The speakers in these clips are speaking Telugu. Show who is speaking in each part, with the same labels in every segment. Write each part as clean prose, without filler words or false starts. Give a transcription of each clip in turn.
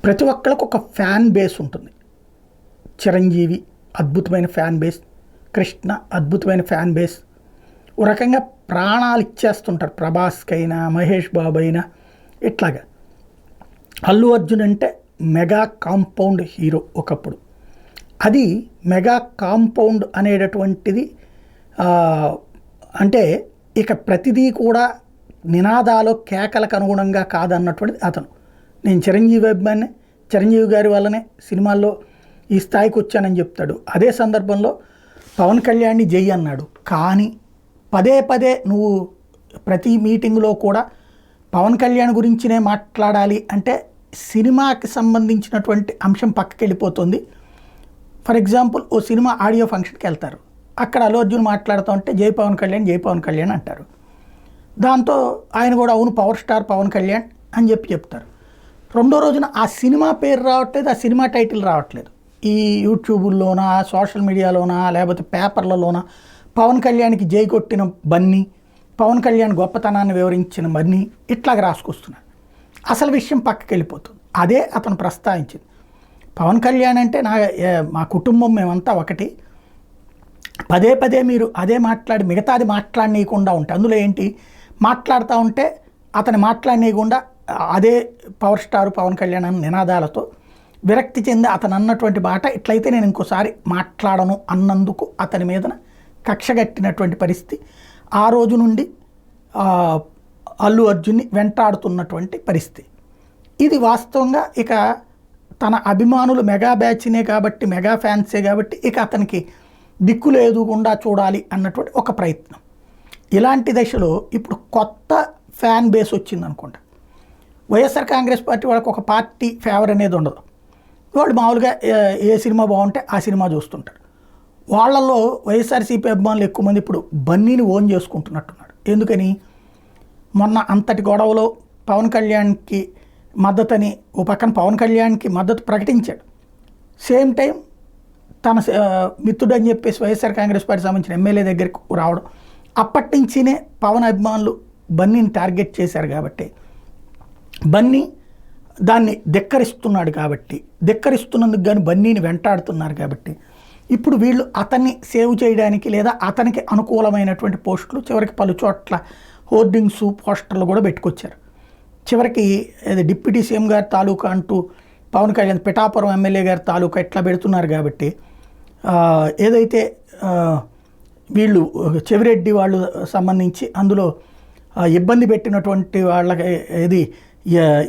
Speaker 1: ప్రతి ఒక్కళ్ళకి ఒక ఫ్యాన్ బేస్ ఉంటుంది. చిరంజీవి అద్భుతమైన ఫ్యాన్ బేస్, కృష్ణ అద్భుతమైన ఫ్యాన్ బేస్. ఓ రకంగా ప్రాణాలు ఇచ్చేస్తుంటారు ప్రభాస్కైనా మహేష్ బాబు అయినా. ఇట్లాగా అల్లు అర్జున్ అంటే మెగా కాంపౌండ్ హీరో ఒకప్పుడు. అది మెగా కాంపౌండ్ అనేటటువంటిది అంటే ఇక ప్రతిదీ కూడా నినాదాలు కేకలకు అనుగుణంగా కాదన్నటువంటిది అతను. నేను చిరంజీవి అభిమాని, చిరంజీవి గారి వల్లనే సినిమాల్లో ఈ స్థాయికి వచ్చానని చెప్తాడు. అదే సందర్భంలో పవన్ కళ్యాణ్ని జై అన్నాడు. కానీ పదే పదే నువ్వు ప్రతి మీటింగ్లో కూడా పవన్ కళ్యాణ్ గురించినే మాట్లాడాలి అంటే సినిమాకి సంబంధించినటువంటి అంశం పక్కకి వెళ్ళిపోతుంది. ఫర్ ఎగ్జాంపుల్ ఓ సినిమా ఆడియో ఫంక్షన్కి వెళ్తారు, అక్కడ అల్లు అర్జున్ మాట్లాడుతూ ఉంటే జై పవన్ కళ్యాణ్ జై పవన్ కళ్యాణ్ అంటారు. దాంతో ఆయన కూడా అవును పవర్ స్టార్ పవన్ కళ్యాణ్ అని చెప్తారు. రెండో రోజున ఆ సినిమా పేరు రావట్లేదు, ఆ సినిమా టైటిల్ రావట్లేదు. ఈ యూట్యూబుల్లోనా సోషల్ మీడియాలోనా లేకపోతే పేపర్లలోనా పవన్ కళ్యాణ్కి జై కొట్టిన బన్నీ, పవన్ కళ్యాణ్ గొప్పతనాన్ని వివరించిన బన్నీ ఇట్లాగ రాసుకొస్తున్నాడు. అసలు విషయం పక్కకి వెళ్ళిపోతుంది. అదే అతను ప్రస్తావించింది. పవన్ కళ్యాణ్ అంటే మా కుటుంబం మేమంతా ఒకటి, పదే పదే మీరు అదే మాట్లాడి మిగతాది మాట్లాడనీయకుండా ఉంటే అందులో ఏంటి మాట్లాడుతూ ఉంటే అతను మాట్లాడనీయకుండా అదే పవర్ స్టార్ పవన్ కళ్యాణ్ అన్న నినాదాలతో విరక్తి చెంది అతను అన్నటువంటి మాట ఇట్లయితే నేను ఇంకోసారి మాట్లాడను అన్నందుకు అతని మీదన కక్షగట్టినటువంటి పరిస్థితి. ఆ రోజు నుండి అల్లు అర్జున్ని వెంటాడుతున్నటువంటి పరిస్థితి. ఇది వాస్తవంగా ఇక తన అభిమానులు మెగా బ్యాచ్నే కాబట్టి మెగా ఫ్యాన్సే కాబట్టి ఇక అతనికి దిక్కు లేదుకుండా చూడాలి అన్నటువంటి ఒక ప్రయత్నం. ఇలాంటి దశలో ఇప్పుడు కొత్త ఫ్యాన్ బేస్ వచ్చింది అనుకోండి. వైఎస్ఆర్ కాంగ్రెస్ పార్టీ వాళ్ళకి ఒక పార్టీ ఫేవర్ అనేది ఉండదు. వాళ్ళు మామూలుగా ఏ సినిమా బాగుంటే ఆ సినిమా చూస్తుంటారు. వాళ్ళల్లో వైఎస్ఆర్సీపీ అభిమానులు ఎక్కువ మంది ఇప్పుడు బన్నీని ఓన్ చేసుకుంటున్నట్టున్నాడు. ఎందుకని మొన్న అంతటి గొడవలో పవన్ కళ్యాణ్కి మద్దతని ఓ పక్కన పవన్ కళ్యాణ్కి మద్దతు ప్రకటించాడు. సేమ్ టైం తన మిత్రుడు అని చెప్పేసి వైఎస్ఆర్ కాంగ్రెస్ పార్టీ సంబంధించిన ఎమ్మెల్యే దగ్గరికి రావడం, అప్పటి నుంచినే పవన్ అభిమానులు బన్నీని టార్గెట్ చేశారు. కాబట్టి బన్నీ దాన్ని ధిక్కరిస్తున్నాడు, కాబట్టి ధిక్కరిస్తున్నందుకు కానీ బన్నీని వెంటాడుతున్నారు. కాబట్టి ఇప్పుడు వీళ్ళు అతన్ని సేవ్ చేయడానికి లేదా అతనికి అనుకూలమైనటువంటి పోస్టులు చివరికి పలు చోట్ల హోర్డింగ్స్ పోస్టర్లు కూడా పెట్టుకొచ్చారు. చివరికి డిప్యూటీ సీఎం గారి తాలూకా అంటూ పవన్ కళ్యాణ్ పిఠాపురం ఎమ్మెల్యే గారి తాలూకా ఇట్లా పెడుతున్నారు. కాబట్టి ఏదైతే వీళ్ళు చెవిరెడ్డి వాళ్ళు సంబంధించి అందులో ఇబ్బంది పెట్టినటువంటి వాళ్ళకి ఏది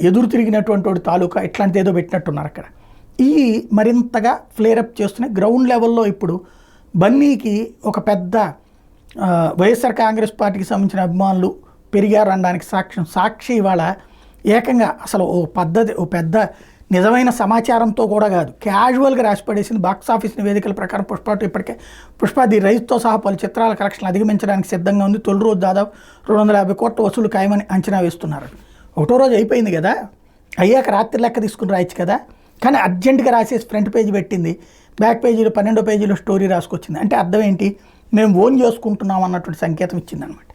Speaker 1: ఎదురు తిరిగినటువంటి వాడు తాలూకా ఇట్లాంటిది ఏదో పెట్టినట్టున్నారు అక్కడ. ఇవి మరింతగా ఫ్లేరప్ చేస్తున్నాయి. గ్రౌండ్ లెవెల్లో ఇప్పుడు బన్నీకి ఒక పెద్ద వైఎస్ఆర్ కాంగ్రెస్ పార్టీకి సంబంధించిన అభిమానులు పెరిగారు అనడానికి సాక్షి ఇవాళ ఏకంగా అసలు ఓ పెద్ద నిజమైన సమాచారంతో కూడా కాదు, క్యాజువల్గా రాసిపడేసింది. బాక్సాఫీస్ నివేదికల ప్రకారం పుష్ప ది రైస్తో సహా పలు చిత్రాల కలెక్షన్ అధిగమించడానికి సిద్ధంగా ఉంది. తొలి రోజు దాదాపు 250 కోట్ల వసూలు ఖాయమని అంచనా వేస్తున్నారు. ఒకటో రోజు అయిపోయింది కదా, అయ్యాక రాత్రి లెక్క తీసుకుని రాయొచ్చు కదా. కానీ అర్జెంటుగా రాసేసి ఫ్రంట్ పేజీ పెట్టింది, బ్యాక్ పేజీలో 12వ పేజీలో స్టోరీ రాసుకొచ్చింది. అంటే అర్థం ఏంటి, మేము ఓన్ చేసుకుంటున్నాం అన్నటువంటి సంకేతం ఇచ్చింది అనమాట.